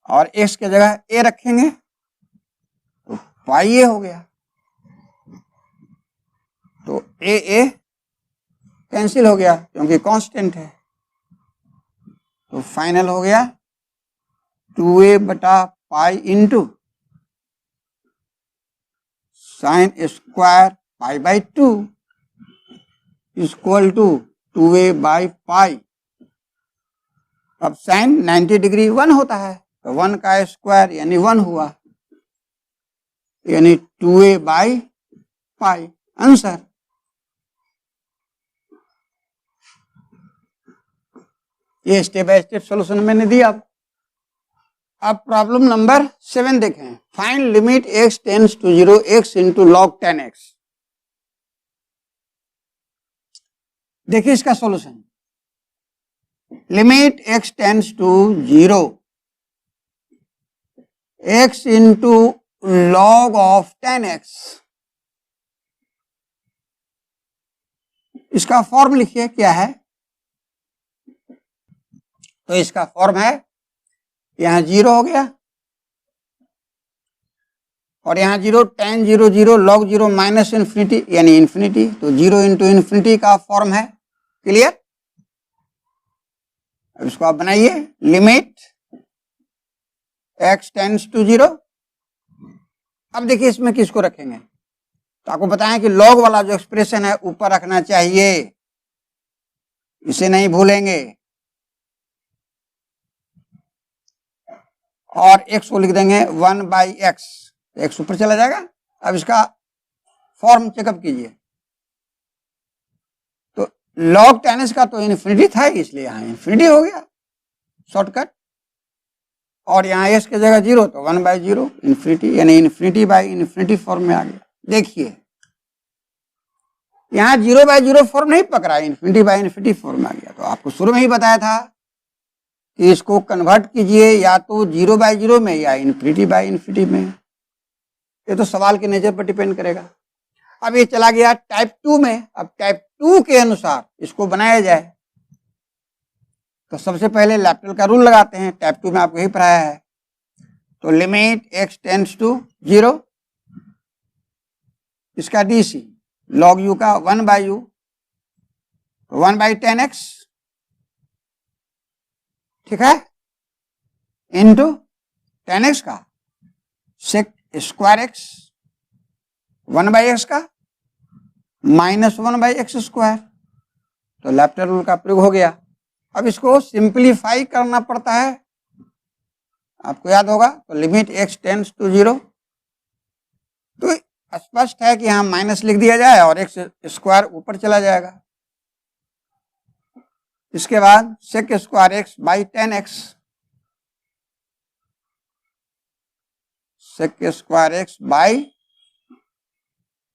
और एक्स की जगह ए रखेंगे तो पाई ए हो गया, तो ए कैंसिल हो गया क्योंकि कांस्टेंट है, तो फाइनल हो गया 2a बटा pi into sine square pi by 2 equal to 2a by pi. अब साइन 90 डिग्री 1 होता है, तो 1 का स्क्वायर यानी 1 हुआ, यानी 2a बाई पाई आंसर। ये स्टेप बाय स्टेप सॉल्यूशन मैंने दिया। अब प्रॉब्लम नंबर 7 देखें। Find limit x tends to 0 x into log 10x। देखिए इसका solution, limit x tends to 0 x into log of 10x। इसका फॉर्म लिखिए क्या है, तो इसका फॉर्म है, यहां 0 हो गया और यहां 0, tan 0 0 log 0 माइनस इन्फिनिटी यानी इन्फिनिटी, तो 0 इंटू इन्फिनिटी का फॉर्म है। क्लियर? अब इसको आप बनाइए, लिमिट x टेंड्स टू 0। अब देखिए इसमें किसको रखेंगे, तो आपको बताएं कि log वाला जो एक्सप्रेशन है ऊपर रखना चाहिए, इसे नहीं भूलेंगे, और x को लिख देंगे 1/x, x ऊपर चला जाएगा। अब इसका फॉर्म चेकअप कीजिए, तो log 10x का तो इन्फिनिटी था, इसलिए यहां इन्फिनिटी हो गया शॉर्टकट, और यहाँ s की जगह 0 तो 1/0 इन्फिनिटी, यानी इन्फिनिटी बाई इन्फिनिटी फॉर्म में आ गया। देखिए यहाँ 0/0 फॉर्म नहीं पकड़ा, इन्फिनिटी बाई इन्फिनिटी फॉर्म में आ गया। तो आपको शुरू में ही बताया था कि इसको कन्वर्ट कीजिए या तो 0/0 में या इन्फिनिटी बाई इन्फिनिटी में, ये तो सवाल के नेचर पर डिपेंड करेगा। अब ये चला गया टाइप 2 में। अब टाइप 2 के अनुसार इसको बनाया जाए, तो सबसे पहले लैप्टल का रूल लगाते हैं, टाइप 2 में आपको यही पढ़ाया है। तो लिमिट x टेंड्स टू 0, इसका डीसी log u का 1/u, 1/10x, ठीक है, इंटू 10x का सेक स्क्वायर x, 1/x का माइनस 1/x स्क्वायर, तो लैप्टल रूल का प्रयोग हो गया। अब इसको सिंप्लीफाई करना पड़ता है, आपको याद होगा, तो लिमिट x टेंड्स टू 0, तो स्पष्ट है कि यहां माइनस लिख दिया जाए और x स्क्वायर ऊपर चला जाएगा। इसके बाद sec square x by 10x, sec square x by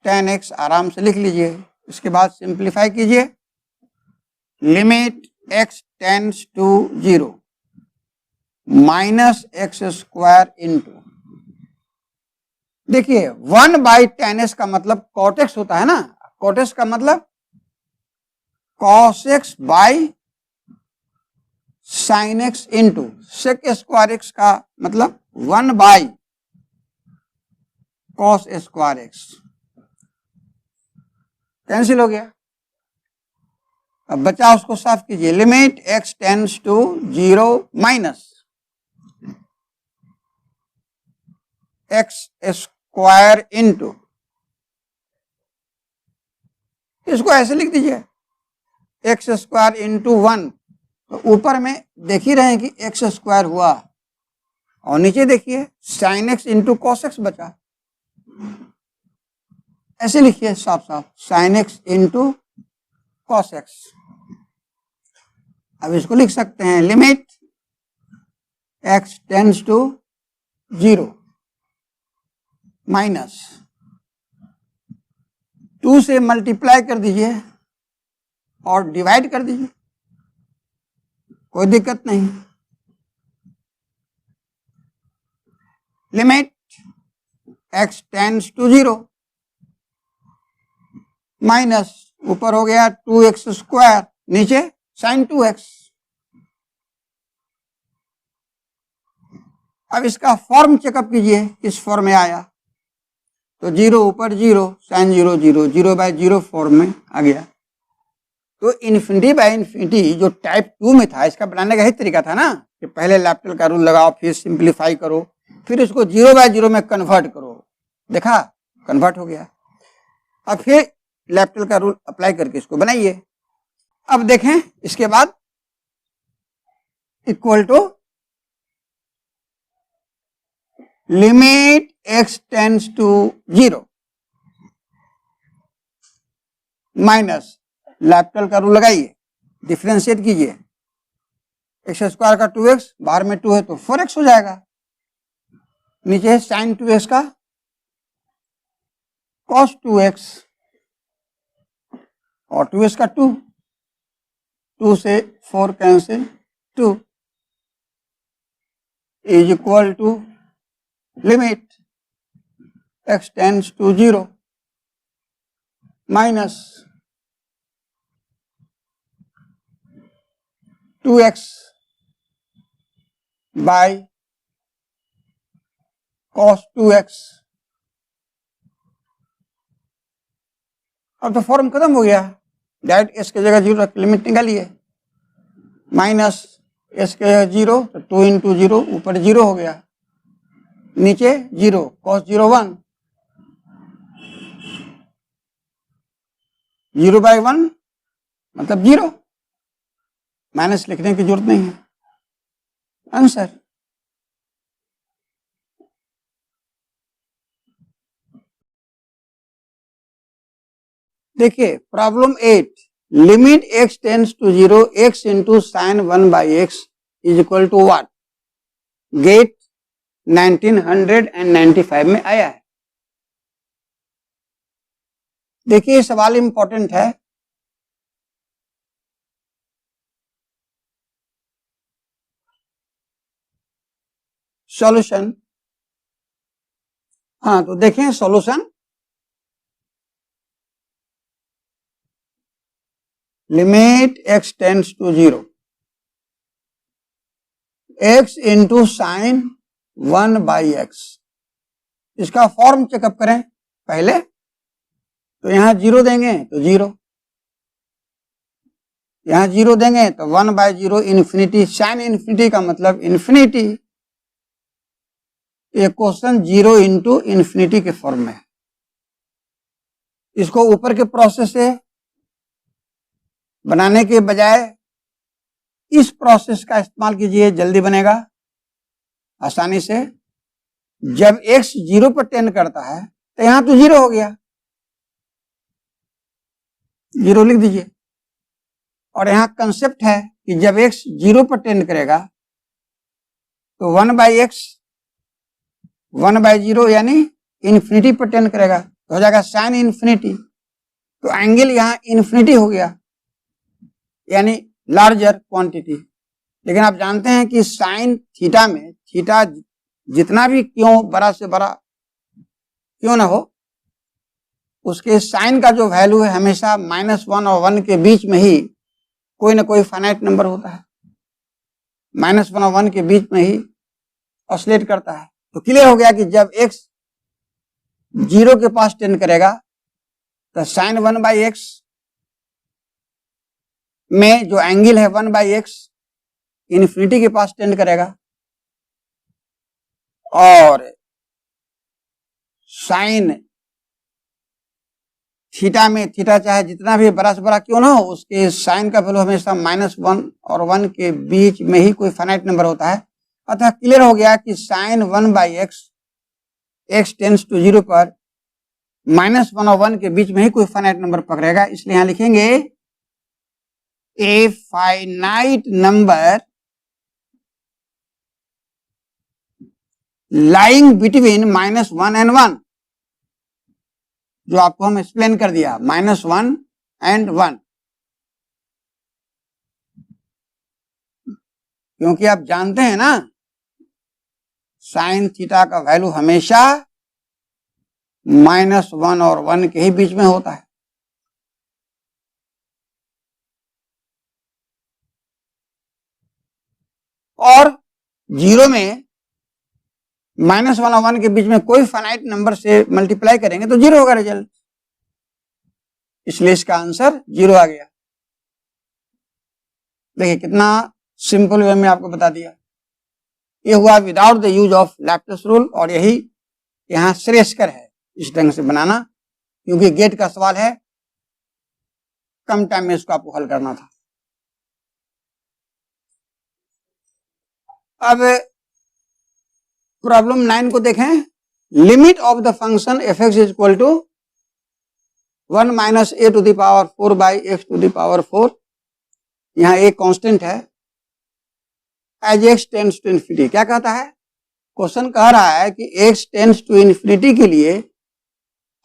10x आराम से लिख लीजिए। इसके बाद सिंप्लीफाई कीजिए, limit x tends to 0 minus x square into, देखिए 1/10x का मतलब cot x होता है ना, cot x का मतलब cos x by sin x into sec square x का मतलब 1/cos स्क्वायर x, कैंसिल हो गया। अब बचा उसको साफ कीजिए, limit x tends to 0 minus x square into, इसको ऐसे लिख दीजिए x स्क्वायर इंटू 1, तो ऊपर में देख ही रहे हैं कि x स्क्वायर हुआ, और नीचे देखिए sin x into cos x बचा, ऐसे लिखिए साफ साफ sin x into cos x। अब इसको लिख सकते हैं limit x tends to 0 minus 2 से मल्टीप्लाई कर दीजिए और डिवाइड कर दीजिए, कोई दिक्कत नहीं। Limit x tends to 0 minus ऊपर हो गया 2x स्क्वायर, नीचे sin 2x। अब इसका फॉर्म चेकअप कीजिए, किस फॉर्म में आया, तो 0 ऊपर 0 sin 0 0 0/0 फॉर्म में आ गया। तो इन्फिनिटी बाय इन्फिनिटी जो टाइप 2 में था, इसका बनाने का ही तरीका था ना कि पहले लैप्टल का रूल लगाओ, फिर सिंप्लीफाई करो, फिर इसको 0/0 में कन्वर्ट करो। देखा, कन्वर्ट हो गया। अब फिर लैप्टल का रूल अप्लाई करके इसको बनाइए। अब देखें इसके बाद equal to limit x tends to 0 minus L'Hopital का रूल लगाइए, डिफरेंशिएट कीजिए, एक्स स्क्वायर का 2x, बाहर में 2 है तो 4x हो जाएगा, नीचे है sin 2x का cos 2x और 2x का 2 से 4 cancel, 2 is equal to limit x tends to 0 minus 2x by cos 2x। अब तो फॉर्म खत्म हो गया, डायरेक्ट s की जगह 0 रख लिमिट निकालिए, माइनस s के जगह 0 तो 2 इंटू 0 ऊपर 0 हो गया, नीचे 0 cos 0 1, 0/1 मतलब 0, माइनस लिखने की जरूरत नहीं है, आंसर। देखिए problem 8, limit x tends to 0 x into sine 1/x is equal to what, GATE 1995 में आया है। देखिए सवाल इंपॉर्टेंट है, सॉल्यूशन। हाँ तो देखें solution, limit x tends to 0 x into sine 1/x, इसका फॉर्म चेकअप करें पहले, तो यहां 0 देंगे तो 0, यहां 0 देंगे तो 1/0 इन्फिनिटी, साइन इन्फिनिटी का मतलब इन्फिनिटी। ये क्वेश्चन 0 इंटू इन्फिनिटी के फॉर्म में है। इसको ऊपर के प्रोसेस से बनाने के बजाय इस प्रोसेस का इस्तेमाल कीजिए, जल्दी बनेगा आसानी से। जब x 0 पर टेंड करता है तो यहां तो 0 हो गया, 0 लिख दीजिए, और यहां कंसेप्ट है कि जब x 0 पर टेंड करेगा तो 1/x 1/0 यानी इन्फिनिटी पर टेंड करेगा तो हो जाएगा साइन इन्फिनिटी, तो एंगल यहां इन्फिनिटी हो गया यानी लार्जर क्वांटिटी। लेकिन आप जानते हैं कि साइन थीटा में, थीटा जितना भी क्यों बड़ा से बड़ा क्यों ना हो, उसके साइन का जो वैल्यू है हमेशा -1 और 1 के बीच में ही कोई ना कोई फाइनाइट नंबर होता है, -1 और 1 के बीच में ही ऑसिलेट करता है। तो क्लियर हो गया कि जब x 0 के पास टेंड करेगा तो साइन 1/x में जो एंगल है 1/x इन्फिनिटी के पास टेंड करेगा, और साइन थीटा में, थीटा चाहे जितना भी बड़ा से बड़ा क्यों ना हो, उसके साइन का वैल्यू हमेशा -1 और 1 के बीच में ही कोई फाइनाइट नंबर होता है। अतः क्लियर हो गया कि sign 1/x x tends to 0 पर -1 और 1 के बीच में ही कोई फाइनाइट नंबर पकड़ेगा, इसलिए यहां लिखेंगे a finite number lying between -1 and 1, जो आपको हम एक्सप्लेन कर दिया, -1 and 1, क्योंकि आप जानते हैं ना साइन थीटा का वैल्यू हमेशा -1 और 1 के ही बीच में होता है। और 0 में -1 और 1 के बीच में कोई फाइनाइट नंबर से मल्टीप्लाई करेंगे तो 0 होगा रिजल्ट, इसलिए इसका आंसर 0 आ गया। देखिए कितना सिंपल वे में आपको बता दिया। ये हुआ without the use of Laplace rule, और यही यहाँ श्रेयस्कर है इस ढंग से बनाना, क्योंकि गेट का सवाल है, कम टाइम में इसको आपको हल करना था। अब प्रॉब्लम 9 को देखें। Limit of the function f x is equal to 1 minus a to the power 4 by x to the power 4। यहाँ एक कांस्टेंट है, as x tends to infinity. क्या कहता है? क्वेश्चन कह रहा है कि एक्स टेंड्स टू इन्फिनिटी के लिए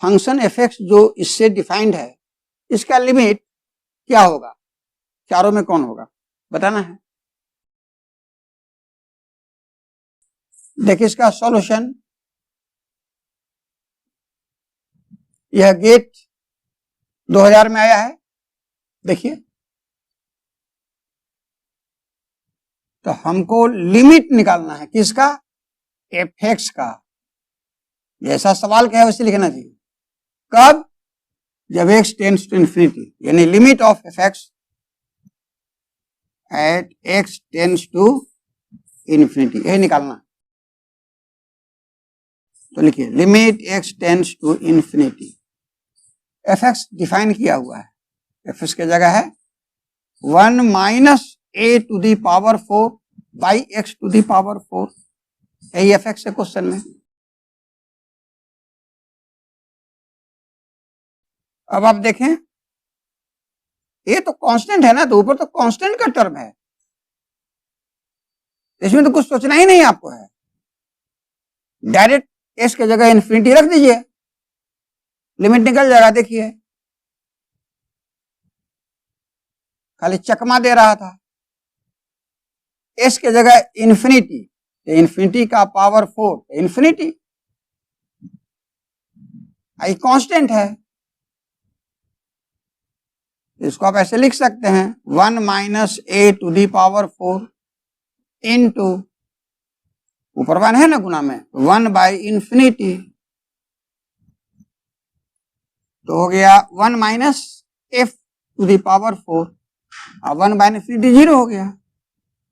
फंक्शन एफ एक्स जो इससे डिफाइंड है, इसका लिमिट क्या होगा, चारों में कौन होगा, बताना है। देखिए इसका सॉल्यूशन, यह गेट 2000 में आया है। देखिए तो हमको लिमिट निकालना है किसका, एफ एक्स का। जैसा सवाल क्या है वैसे लिखना चाहिए। कब? जब एक्स टेंड्स टू इन्फिनिटी, यानी limit of f x at x tends to infinity, यही निकालना। तो लिखिए limit x tends to infinity. F x define किया हुआ है, एफ एक्स की जगह है 1 minus a to the power 4 by x to the power 4। यही एफ एक्स है क्वेश्चन में। अब आप देखें, ये तो कांस्टेंट है ना, तो ऊपर तो कांस्टेंट का टर्म है, इसमें तो कुछ सोचना ही नहीं आपको है। डायरेक्ट एक्स की जगह इन्फिनिटी रख दीजिए, लिमिट निकल जाएगा। देखिए खाली चकमा दे रहा था, एक्स की जगह इन्फिनिटी, इन्फिनिटी का पावर 4, इन्फिनिटी आई कांस्टेंट है, इसको आप ऐसे लिख सकते हैं 1 minus a to the power 4 into, ऊपर 1 है ना गुना में, 1 बाई इन्फिनिटी, तो हो गया 1 minus f to the power 4, अब 1 बाई इन्फिनिटी 0 हो गया,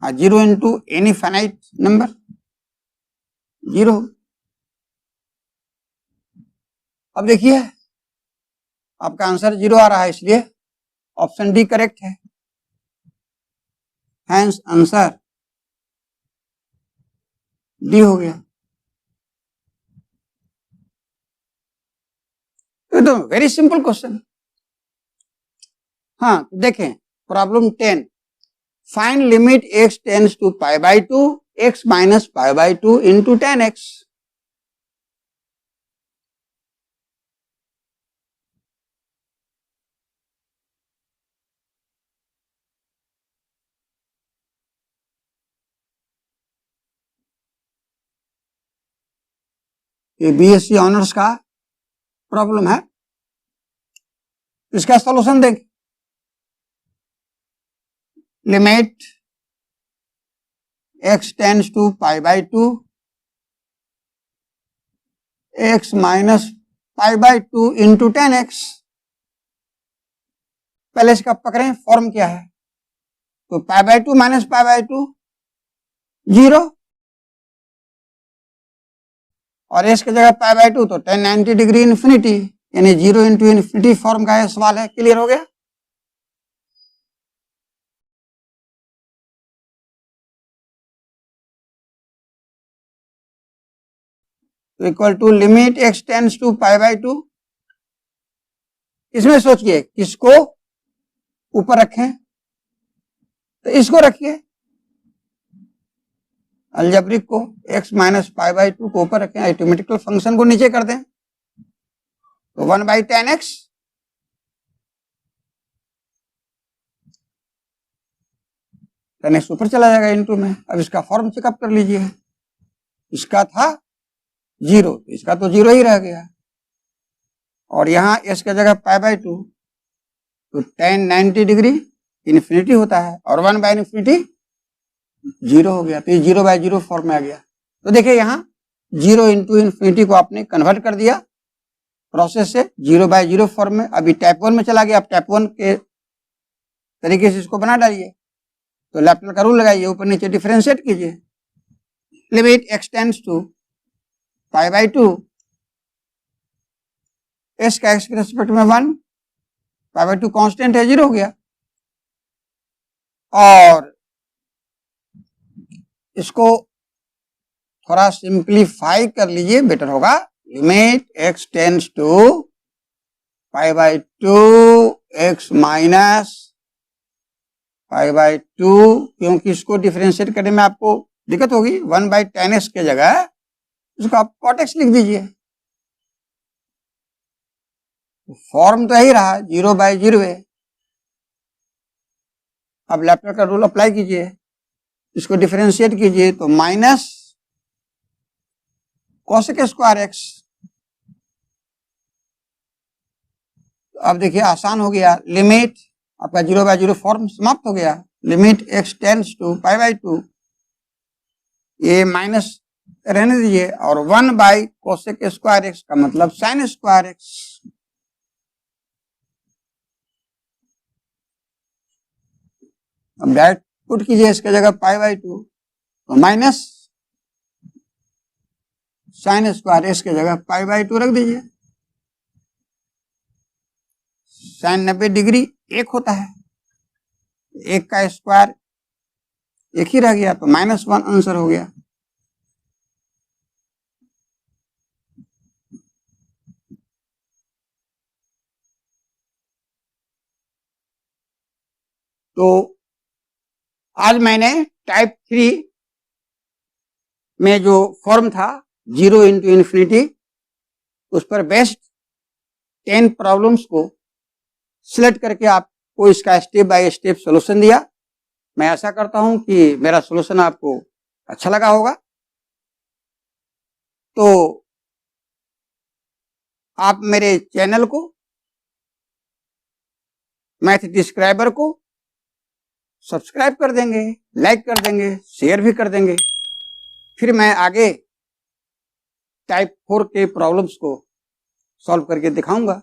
0 इंटू एनी फाइनाइट नंबर 0। अब देखिए आपका आंसर 0 आ रहा है, इसलिए ऑप्शन डी करेक्ट है। हैंस आंसर डी हो गया। तो वेरी सिंपल क्वेश्चन। हाँ देखें problem 10, find limit x tends to pi by 2 x minus pi by 2 into 10x। ये बीएससी ऑनर्स का प्रॉब्लम है, इसका सॉल्यूशन देखें। Limit x tends to pi by 2 x minus pi by 2 into 10x। पहले इसका पकड़ें, फॉर्म क्या है, तो pi by 2 minus pi by 2 0, और एक्स की जगह पाई बाई 2 तो 1090 डिग्री इन्फिनिटी, यानी 0 इंटू इन्फिनिटी फॉर्म का यह सवाल है। क्लियर हो गया। तो equal to limit x tends to pi by 2। इसमें सोचिए किसको ऊपर रखें, तो इसको रखिए, अलजेब्रिक को x माइनस पाई बाई 2 को ऊपर रखें, अरिथमेटिकल फंक्शन को नीचे कर दें, तो 1/10x ऊपर चला जाएगा इनटू में। अब इसका फॉर्म चेकअप कर लीजिए, इसका था 0 तो इसका तो 0 ही रह गया, और यहाँ s का जगह π/2 तो tan 90 डिग्री इन्फिनिटी होता है, और 1/∞ 0 हो गया, तो ये 0/0 फॉर्म में आ गया। तो देखिए यहाँ 0 × इन्फिनिटी को आपने कन्वर्ट कर दिया प्रोसेस से 0/0 फॉर्म में। अभी टाइप 1 में चला गया, अब टाइप 1 के तरीके से इसको बना डालिए। तो लैप्लास का रूल लगाइए, ऊपर नीचे डिफरेंशिएट कीजिए। Limit x tends to π/2, s का x के रेस्पेक्ट में 1, π/2 कांस्टेंट है, 0 हो गया। और इसको थोड़ा सिंप्लीफाई कर लीजिए, बेटर होगा। Limit x tends to π/2 x minus π/2, क्योंकि इसको डिफरेंशिएट करने में आपको दिक्कत होगी। 1/10x के जगह इसको आप cot x लिख दीजिए। फॉर्म तो यही रहा 0/0 है। अब लैप्लास का रूल अप्लाई कीजिए, इसको डिफरेंशिएट कीजिए तो माइनस cosec स्क्वायर x। अब देखिए आसान हो गया, लिमिट आपका 0/0 फॉर्म समाप्त हो गया। लिमिट x टेंड्स टू π/2, ये माइनस रहने दीजिए, और 1/cosec स्क्वायर x का मतलब sin स्क्वायर x। अब डायरेक्ट पुट कीजिए इसके जगह π/2 तो माइनस sin स्क्वायर x के जगह π/2 रख दीजिए। sin 90 डिग्री 1 होता है, 1 का स्क्वायर 1 ही रह गया, तो -1 आंसर हो गया। तो आज मैंने टाइप 3 में जो फॉर्म था 0 × इन्फिनिटी, उस पर बेस्ड 10 प्रॉब्लम्स को सिलेक्ट करके आपको इसका स्टेप बाय स्टेप सॉल्यूशन दिया। मैं आशा करता हूं कि मेरा सॉल्यूशन आपको अच्छा लगा होगा। तो आप मेरे चैनल को, मैथ डिस्क्राइबर को सब्सक्राइब कर देंगे, लाइक कर देंगे, शेयर भी कर देंगे। फिर मैं आगे टाइप 4 के प्रॉब्लम्स को सॉल्व करके दिखाऊंगा।